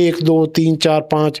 1 2 3 4 5.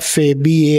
FA BA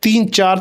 3-4